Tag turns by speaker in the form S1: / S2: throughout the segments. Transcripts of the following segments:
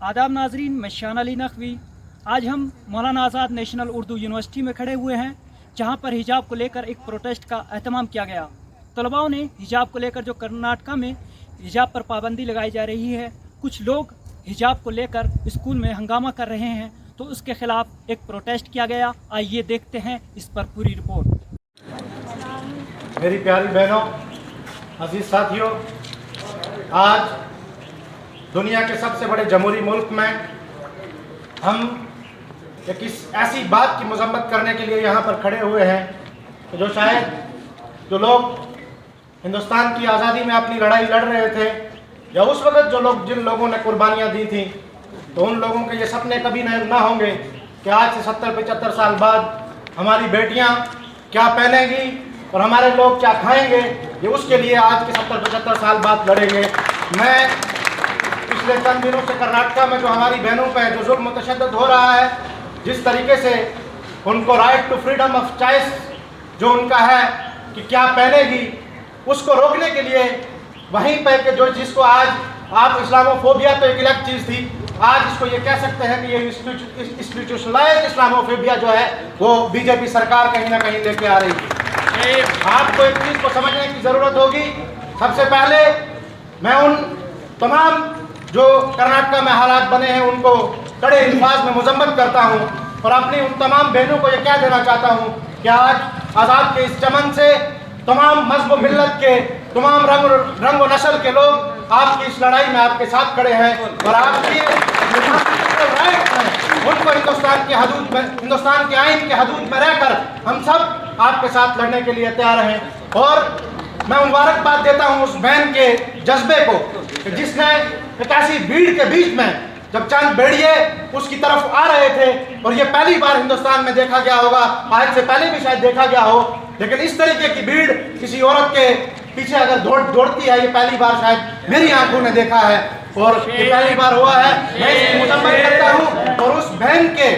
S1: आदाब नाजरीन, मैं शान अली नकवी। आज हम मौलाना आज़ाद नेशनल उर्दू यूनिवर्सिटी में खड़े हुए हैं, जहां पर हिजाब को लेकर एक प्रोटेस्ट का एहतमाम किया गया। तलबाओं ने हिजाब को लेकर जो कर्नाटका में हिजाब पर पाबंदी लगाई जा रही है, कुछ लोग हिजाब को लेकर स्कूल में हंगामा कर रहे हैं, तो उसके खिलाफ एक प्रोटेस्ट किया गया। आइए देखते हैं इस पर पूरी रिपोर्ट।
S2: मेरी प्यारी बहनों, अजीज साथियों, आज दुनिया के सबसे बड़े जमहूरी मुल्क में हम एक ऐसी बात की मजम्मत करने के लिए यहाँ पर खड़े हुए हैं जो शायद जो लोग हिंदुस्तान की आज़ादी में अपनी लड़ाई लड़ रहे थे, या उस वक्त जिन लोगों ने कुर्बानियाँ दी थी, तो उन लोगों के ये सपने कभी ना होंगे कि आज से 70-75 साल बाद हमारी बेटियाँ क्या पहनेंगी और हमारे लोग क्या खाएंगे। ये उसके लिए आज के 70-75 साल बाद लड़ेंगे। मैं पिछले चंद दिनों से कर्नाटका में जो हमारी बहनों पर जो जुल्म तशद्दुद हो रहा है, जिस तरीके से उनको right to freedom of choice जो उनका है कि क्या पहनेगी, उसको रोकने के लिए वहीं पर के जो जिसको आज आप इस्लामोफोबिया तो एक अलग चीज़ थी, आज इसको ये कह सकते हैं कि ये इंस्टीट्यूशनलाइज्ड इस्लामोफोबिया जो है वो बीजेपी सरकार कहीं ना कहीं लेके आ रही है। आपको एक चीज़ को समझने की ज़रूरत होगी। सबसे पहले मैं उन तमाम जो कर्नाटका में हालात बने हैं उनको कड़े अल्फाज में मजम्मत करता हूँ, और अपनी उन तमाम बहनों को ये कह देना चाहता हूँ कि आज आज़ाद के इस चमन से तमाम मज़हब मिल्लत के, तमाम रंग व नस्ल के लोग आपकी इस लड़ाई में आपके साथ खड़े हैं, और आपकी राइट हैं उनको हिंदुस्तान के हदूद में, हिंदुस्तान के आइन के हदूद में रहकर हम सब आपके साथ लड़ने के लिए तैयार हैं। और मैं मुबारकबाद देता हूँ उस बहन के जज्बे को जिसने एक ऐसी भीड़ के बीच में, जब चंद भेड़िए उसकी तरफ आ रहे थे, और ये पहली बार हिंदुस्तान में देखा गया होगा, आज से पहले भी शायद देखा गया हो, लेकिन इस तरीके की भीड़ किसी औरत के पीछे अगर दौड़ती है, ये पहली बार शायद मेरी आंखों ने देखा है, और ये पहली बार हुआ है। मैं इसकी मुजम्मत करता हूँ और उस बहन के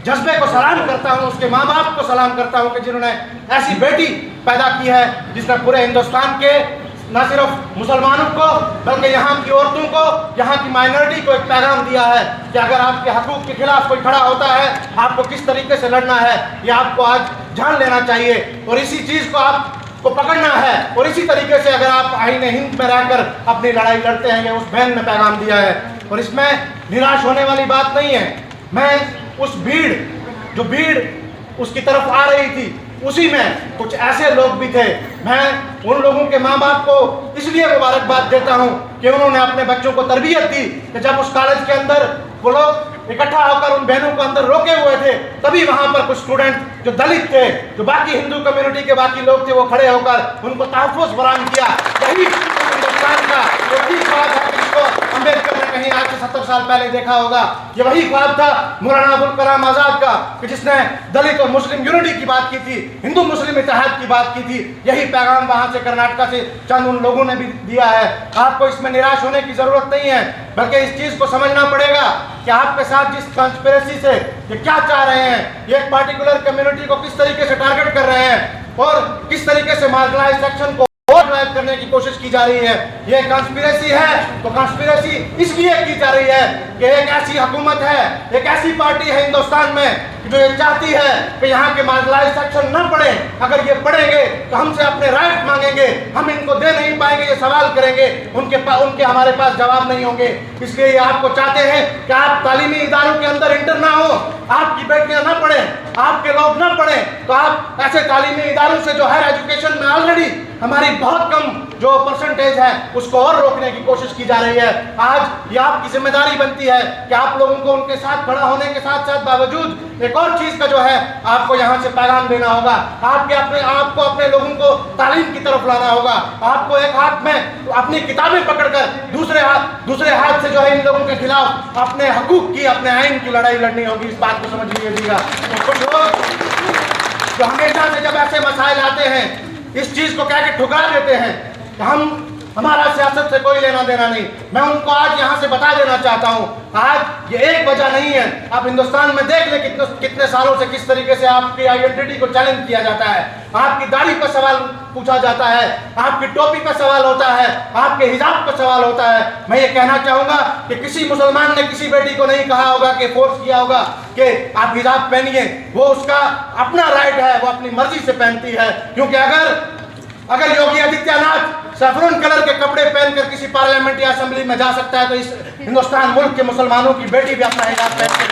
S2: जज्बे को सलाम करता हूँ, उसके माँ बाप को सलाम करता हूँ कि जिन्होंने ऐसी बेटी पैदा की है जिसने पूरे हिंदुस्तान के न सिर्फ मुसलमानों को बल्कि यहाँ की औरतों को, यहाँ की माइनॉरिटी को एक पैगाम दिया है कि अगर आपके हकूक़ के खिलाफ कोई खड़ा होता है, आपको किस तरीके से लड़ना है, ये आपको आज जान लेना चाहिए, और इसी चीज़ को आपको पकड़ना है, और इसी तरीके से अगर आप आईने हिंद में रहकर अपनी लड़ाई लड़ते हैं, ये उस बहन ने पैगाम दिया है, और इसमें निराश होने वाली बात नहीं है। मैं उस भीड़ उसकी तरफ आ रही थी, उसी में कुछ ऐसे लोग भी थे। मैं उन लोगों के माँ बाप को इसलिए मुबारकबाद देता हूँ कि उन्होंने अपने बच्चों को तरबियत दी कि जब उस कॉलेज के अंदर वो लोग इकट्ठा होकर उन बहनों को अंदर रोके हुए थे, तभी वहाँ पर कुछ स्टूडेंट जो दलित थे, जो बाकी हिंदू कम्युनिटी के बाकी लोग थे, वो खड़े होकर उनको तहफ़्फ़ुज़ फराहम किया। यही हिंदुस्तान का वही ख्वाब है जिसको अम्बेडकर ने कहीं आज से 70 साल पहले देखा होगा। ये वही ख्वाब था मौलाना अबुल कलाम आज़ाद का कि जिसने दलित और मुस्लिम यूनिटी की बात की थी, हिंदू मुस्लिम इत्तेहाद की बात की थी। यही पैगाम वहाँ से कर्नाटका से चंद उन लोगों ने भी दिया है। आपको इसमें निराश होने की ज़रूरत नहीं है, बल्कि इस चीज़ को समझना पड़ेगा कि आपके साथ जिस कॉन्स्पिरेसी से ये क्या चाह रहे हैं, ये एक पार्टिकुलर कम्युनिटी को किस तरीके से टारगेट कर रहे हैं और किस तरीके से मार्जिनलाइज्ड सेक्शन को ऑर्गेनाइज करने की कोशिश की जा रही है। ये कॉन्स्पिरेसी है, तो कॉन्स्पिरेसी इसलिए की जा रही है कि एक ऐसी हुकूमत है, एक ऐसी पार्टी है हिंदुस्तान में जो ये चाहती है कि यहाँ के मार्जिनलाइज्ड सेक्शन न पढ़े। अगर ये पढ़ेंगे तो हमसे अपने राइट मांगेंगे, हम इनको दे नहीं पाएंगे, ये सवाल करेंगे, उनके हमारे पास जवाब नहीं होंगे। इसलिए ये आपको चाहते हैं कि आप तालीमी इदारों के अंदर इंटर ना हो, आपकी बेटियां ना पढ़ें, आपके लोग ना पढ़ें, तो आप ऐसे तालीमी इदारों से जो हायर एजुकेशन में ऑलरेडी हमारी बहुत कम जो परसेंटेज है उसको और रोकने की कोशिश की जा रही है। आज ये आपकी जिम्मेदारी बनती है कि आप लोगों को उनके साथ खड़ा होने के साथ साथ बावजूद एक और चीज का जो है आपको यहाँ से पैगाम देना होगा। आपको अपने लोगों को तालीम की तरफ लाना होगा। आपको एक हाथ में अपनी किताबें पकड़कर दूसरे हाथ से जो है इन लोगों के खिलाफ अपने हकूक की, अपने आइन की लड़ाई लड़नी होगी। इस बात को समझ लीजिएगा। तो कुछ लोग जो हमेशा से जब ऐसे मसाइल आते हैं इस चीज को कह के ठुकरा देते हैं कि हम हमारा सियासत से कोई लेना देना नहीं। मैं उनको आज यहाँ से बता देना चाहता हूँ, आज ये एक वजह नहीं है। आप हिंदुस्तान में देख लें कितने सालों से किस तरीके से आपकी आइडेंटिटी को चैलेंज किया जाता है। आपकी दाढ़ी पर सवाल पूछा जाता है, आपकी टोपी पर सवाल होता है, आपके हिजाब पर सवाल होता है। मैं ये कहना चाहूँगा कि किसी मुसलमान ने किसी बेटी को नहीं कहा होगा कि फोर्स किया होगा कि आप हिजाब पहनिए। वो उसका अपना राइट है, वो अपनी मर्जी से पहनती है। क्योंकि अगर योगी आदित्यनाथ सैफरन कलर के कपड़े पहनकर किसी पार्लियामेंट या असेंबली में जा सकता है, तो इस हिंदुस्तान मुल्क के मुसलमानों की बेटी भी अपना हिजाब पहन के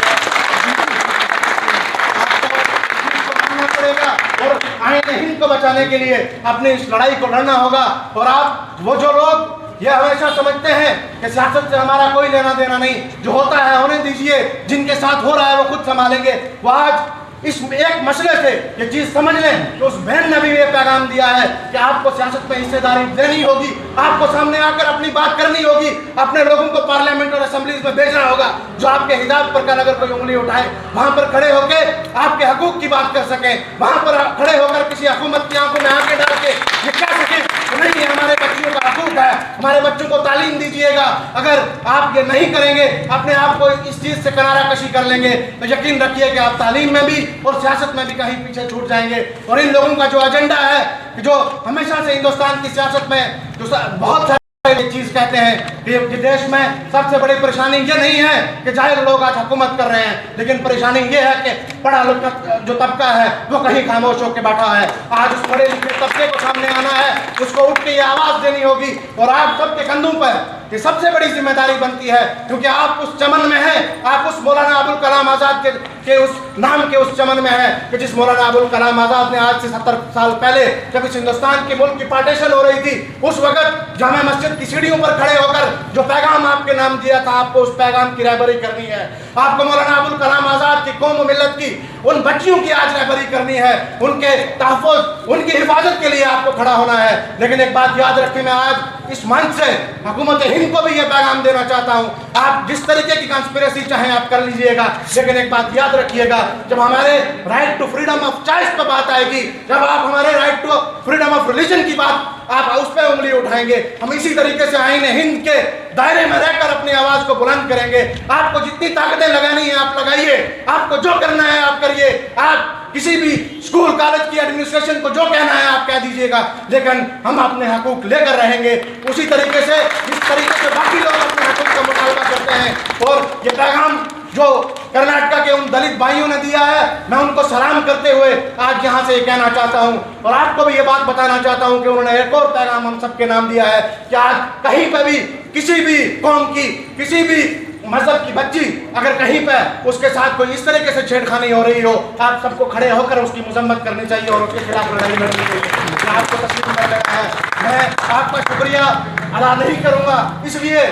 S2: पड़ेगा और आईने हिंद को बचाने के लिए अपनी इस लड़ाई को लड़ना होगा। और आप वो जो लोग ये हमेशा समझते हैं कि सियासत से हमारा कोई लेना देना नहीं, जो होता है होने दीजिए, जिनके साथ हो रहा है वो खुद संभालेंगे। वो आज इस एक मसले से ये चीज समझ लें कि उस बहन ने भी ये पैगाम दिया है कि आपको सियासत में हिस्सेदारी देनी होगी, आपको सामने आकर अपनी बात करनी होगी, अपने लोगों को पार्लियामेंट और असेंबलीज में भेजना होगा। जो आपके हिजाब पर कल अगर कोई उंगली उठाए, वहां पर खड़े होकर आपके हकूक की बात कर सकें, वहां पर खड़े होकर किसी हुकूमत की आंखों में आंखें डाल के ये कह सकें नहीं, ये हमारे बच्चों का हकूक है, हमारे बच्चों को तालीम दीजिएगा। अगर आप ये नहीं करेंगे, अपने आप को इस चीज से किनारा कशी कर लेंगे, तो यकीन रखिए कि आप तालीम में भी और सियासत में भी कहीं पीछे छूट जाएंगे। और इन लोगों का जो एजेंडा है, जो हमेशा से हिंदुस्तान की सियासत में जो बहुत सारे ये चीज कहते हैं कि देश में सबसे बड़ी परेशानी ये नहीं है कि जाहिर लोग आज हुकूमत कर रहे हैं, लेकिन परेशानी ये है कि पढ़ा लिखा जो तबका है वो कहीं खामोश होकर बैठा है। आज उस पढ़े लिखे तबके को सामने आना है, उसको उठ के ये आवाज देनी होगी। और आप सबके कंधों पर ये सबसे बड़ी जिम्मेदारी बनती है, क्योंकि आप उस चमन में हैं, आप उस मौलाना अबुल कलाम आजाद के उस नाम के उस चमन में है कि जिस मौलाना अबुल कलाम आजाद ने आज से 70 साल पहले, जब इस हिंदुस्तान के मुल्क की पार्टीशन हो रही थी, उस वक्त जामा मस्जिद की सीढ़ियों पर खड़े होकर जो पैगाम आपके नाम दिया था, आपको उस पैगाम की रहबरी करनी है। आपको मौलाना अबुल कलाम आजाद की कौम और मिल्लत की उन बच्चियों की आज रहबरी करनी है, उनके तहफ़्फ़ुज़, उनकी हिफाजत के लिए आपको खड़ा होना है। लेकिन एक बात याद रखें, मैं आज इस मंच से हुकूमत हिंद को भी यह पैगाम देना चाहता हूँ, आप जिस तरीके की कंस्पिरेसी चाहें आप कर लीजिएगा, लेकिन एक बात याद रखिएगा, जब हमारे right to freedom of choice पर बात आएगी, जब आप हमारे right to freedom of religion की बात आप उस पर उंगली उठाएंगे, हम इसी तरीके से आईने हिंद के दायरे में रहकर अपनी आवाज को बुलंद करेंगे। आपको जितनी ताकतें लगानी है आप लगाइए, आपको जो करना है आप करिए, आप किसी भी स्कूल कॉलेज की एडमिनिस्ट्रेशन को जो कहना है आप कह दीजिएगा, लेकिन हम अपने हकूक लेकर रहेंगे उसी तरीके से जिस तरीके से बाकी लोग अपने हकूक का मुतालबा करते हैं। और ये पैगाम जो कर्नाटका के उन दलित भाइयों ने दिया है, मैं उनको सलाम करते हुए आज यहाँ से कहना चाहता हूँ और आपको भी ये बात बताना चाहता हूँ कि उन्होंने एक और पैगाम हम सबके नाम दिया है कि आज कहीं पर भी किसी भी कौम की, किसी भी मजहब की बच्ची अगर कहीं पर उसके साथ कोई इस तरीके से छेड़खानी हो रही हो, आप सबको खड़े होकर उसकी मजम्मत करनी चाहिए और उसके खिलाफ लड़ाई लड़नी चाहिए। मैं आपको तस्लीम कर लेना है, मैं आपका शुक्रिया अदा नहीं करूँगा इसलिए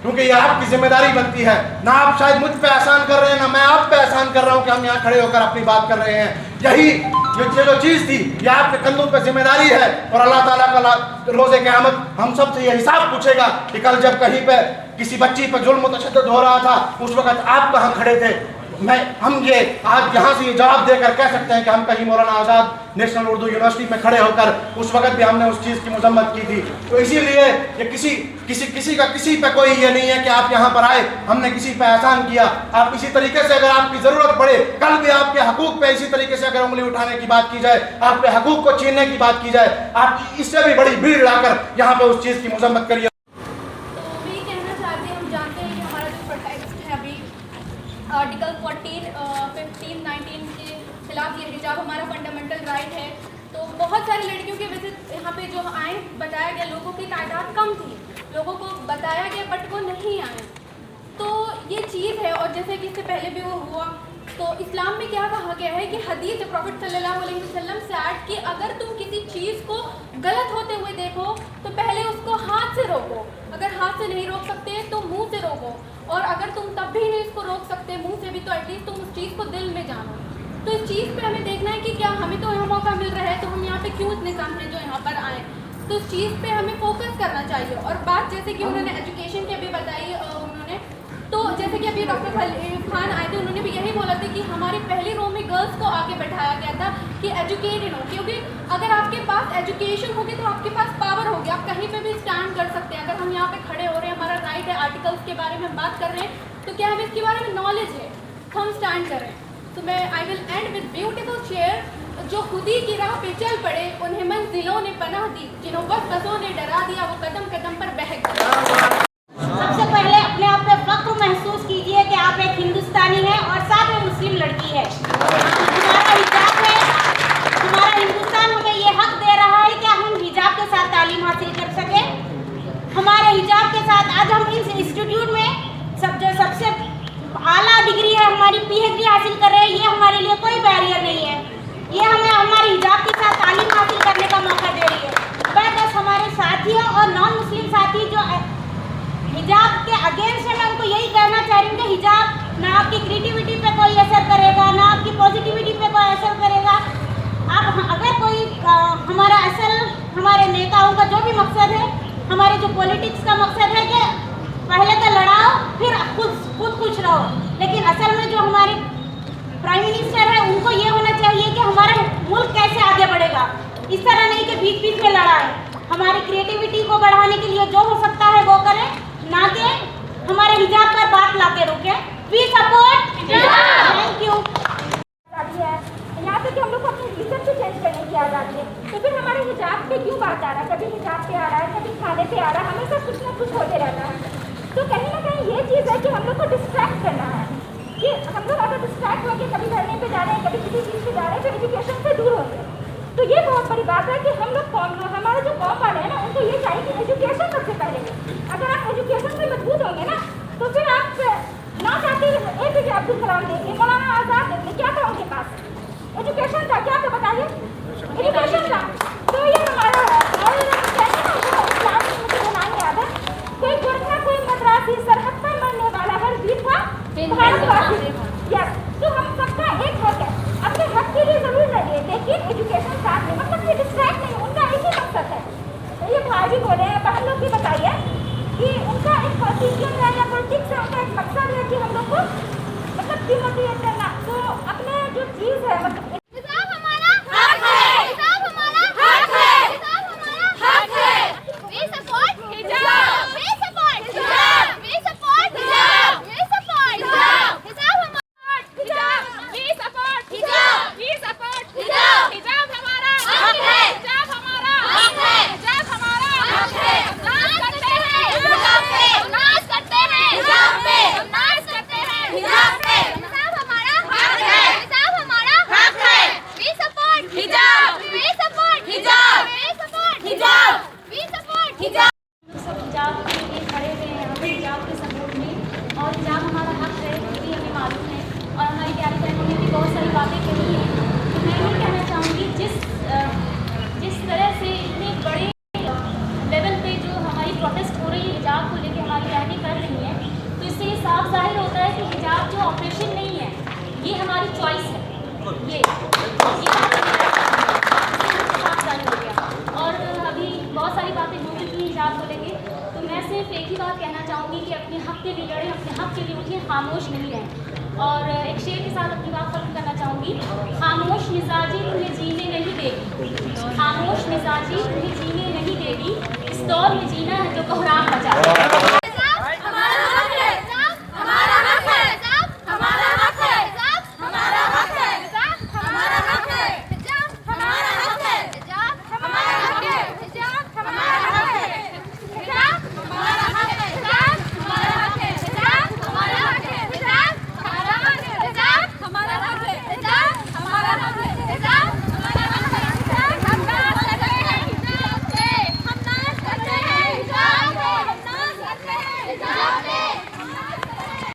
S2: क्योंकि ये आपकी जिम्मेदारी बनती है। ना आप शायद मुझ पे एहसान कर रहे हैं, ना मैं आप पे एहसान कर रहा हूँ कि हम यहाँ खड़े होकर अपनी बात कर रहे हैं। यही ये जो चीज़ थी ये आपके कंधों पे जिम्मेदारी है और अल्लाह ताला का रोज़े क़यामत हम सब से ये हिसाब पूछेगा कि कल जब कहीं पे किसी बच्ची पर जुल्म तशद्दुद हो रहा था उस वक्त आप कहाँ खड़े थे। हम ये आज यहाँ से ये जवाब देकर कह सकते हैं कि हम कहीं मौलाना आज़ाद नेशनल उर्दू यूनिवर्सिटी में खड़े होकर उस वक्त भी हमने उस चीज़ की मजम्मत की थी। तो इसीलिए ये किसी पे कोई ये नहीं है कि आप यहाँ पर आए हमने किसी पे एहसान किया। आप इसी तरीके से अगर आपकी ज़रूरत पड़े, कल भी आपके हकूक़ पे इसी तरीके से अगर उंगली उठाने की बात की जाए, आपके हकूक़ को छीनने की बात की जाए, आप इससे भी बड़ी भीड़ लाकर यहाँ पे उस चीज़ की मजम्मत करिए।
S3: आर्टिकल 14, 15, 19 के खिलाफ ये हिजाब हमारा फंडामेंटल राइट है। तो बहुत सारी लड़कियों की वजह यहाँ पे जो आए बताया गया, लोगों की तादाद कम थी, लोगों को बताया गया बट वो नहीं आए। तो ये चीज़ है। और जैसे कि इससे पहले भी वो हुआ, तो इस्लाम में क्या कहा गया है कि हदीस प्रॉफिट सल्लल्लाहु अलैहि वसल्लम से ऐड कि अगर तुम किसी चीज़ को गलत होते हुए देखो तो पहले उसको हाथ से रोको, अगर हाथ से नहीं रोक सकते तो मुंह से रोको, और अगर तुम तब भी नहीं इसको रोक सकते मुंह से भी तो एटलीस्ट तुम उस चीज़ को दिल में जानो। तो इस चीज़ पे हमें देखना है कि क्या हमें तो यहाँ मौका मिल रहा है तो हम यहाँ पे क्यों इतने कम हैं जो यहाँ पर आए। तो इस चीज़ पे हमें फोकस करना चाहिए। और बात जैसे कि उन्होंने एजुकेशन की अभी बताई उन्होंने, तो जैसे कि अभी डॉक्टर खलील खान आए थे, उन्होंने भी यही बोला था कि हमारे पहले रो में गर्ल्स को आगे बैठाया गया था कि एजुकेटेड हो, क्योंकि अगर आपके पास एजुकेशन होगी तो आपके पास पावर होगी, आप कहीं पे भी स्टैंड कर सकते हैं। अगर हम यहाँ पे खड़े हो रहे हैं, हमारा राइट है, आर्टिकल्स के बारे में हम बात कर रहे हैं, तो क्या हमें इसके बारे में नॉलेज है, तो हम स्टैंड कर रहे हैं। तो मैं I will and with beautiful share, जो खुदी की राह पे चल पड़े उन्हें मंजिलों ने पनाह दी, जिन्हों वक्तों ने डरा दिया वो कदम कदम पर बहक गए।
S4: सबसे पहले अपने आप पे फख्र महसूस कीजिए कि आप एक हिंदुस्तानी हैं और साथ में मुस्लिम लड़की है। हमारा हिजाब है, हमारा हिंदुस्तान हमें ये हक दे रहा है कि हम हिजाब के साथ तालीम हासिल कर सकें। हमारे हिजाब के साथ आज हम इस इंस्टीट्यूट में सबसे आला डिग्री है, हमारी PhD हासिल कर रहे हैं, ये हमारे लिए कोई बैरियर नहीं है। ये हमें हमारे हिजाब के साथ तालीम हासिल करने का मौका दे रही है। बस हमारे साथियों और नॉन मुस्लिम साथी जो हिजाब के अगेंस्ट है, मैं उनको यही कहना चाह रही हूँ कि हिजाब ना आपकी क्रिएटिविटी पे कोई असर करेगा, ना आपकी पॉजिटिविटी पे कोई असर करेगा। आप अगर कोई हमारे नेताओं का जो भी मकसद है, हमारे जो पॉलिटिक्स का मकसद है कि पहले तो लड़ाओ फिर खुद खुश रहो, लेकिन असल में जो हमारे प्राइम मिनिस्टर है उनको ये होना चाहिए कि हमारा मुल्क कैसे आगे बढ़ेगा। इस तरह नहीं कि बीच बीच में लड़ाए। हमारी क्रिएटिविटी को बढ़ाने के लिए जो हो सकता है वो करें, ना कि हमारे हिजाब पर बात लाके रोके। We support, thank you.
S5: यहाँ पे कि हम लोग को अपने रिलीजन से चेंज करने की आज़ादी है, तो फिर हमारे हिजाब पे क्यों बात आ रहा है? कभी हिजाब पे आ रहा है, कभी खाने पे आ रहा है, हमेशा कुछ ना कुछ होते रहता है। तो कहीं ना कहीं ये चीज़ है कि हम लोग को डिस्ट्रैक्ट करना है, कि हम लोग अगर डिस्ट्रैक्ट होंगे, कभी धरने पे जा रहे हैं, कभी किसी चीज़ पे जा रहे हैं, फिर एजुकेशन से दूर होंगे। तो ये बहुत बड़ी बात है कि हम लोग हमारे जो कौम वाले हैं ना, उनको ये चाहिए कि एजुकेशन सबसे पहले है। अगर आप एजुकेशन में मजबूत होंगे ना, तो फिर आप ना चाहते APJ अब्दुल कलाम देखिए, मौलाना आज़ाद देखिए, क्या था उनके पास? एजुकेशन था। क्या था बताइए? एजुकेशन था। तो ये हमारा है। और क्लास में मुझे नाम याद है, कोई गुरखा कोई मद्रासी, सरहद पर मरने वाला हर वीर था भारतवासी। यस, तो हम सबका एक हक है, अपने हक के लिए जरूर लड़िए, लेकिन एजुकेशन साथ में, मतलब ये डिस्ट्रैक्ट नहीं, उनका एक ही मकसद है। तो ये भाई भी बोले हैं, बहन लोग भी बताइए कि उनका एक पॉलिटिशियन है या पॉलिटिक्स है, उनका एक मकसद है कि हम लोग को मतलब डिमोटिवेट करना। तो अपने जो चीज़ है, मतलब
S4: ऑपरेशन नहीं है, ये हमारी चॉइस है। ये हो गया। और अभी बहुत सारी बातें हो चुकी हैं हिजाब को लेके, तो मैं सिर्फ एक ही बात कहना चाहूँगी कि अपने हक के लिए लड़ें, अपने हक के लिए उठिए, खामोश नहीं रहें। और एक शेर के साथ अपनी बात खत्म करना चाहूँगी। खामोश मिजाजी तुम्हें जीने नहीं देगी, खामोश मिजाजी तुम्हें जीने नहीं देगी, इस दौर में जीना है जो कोहराम मचा।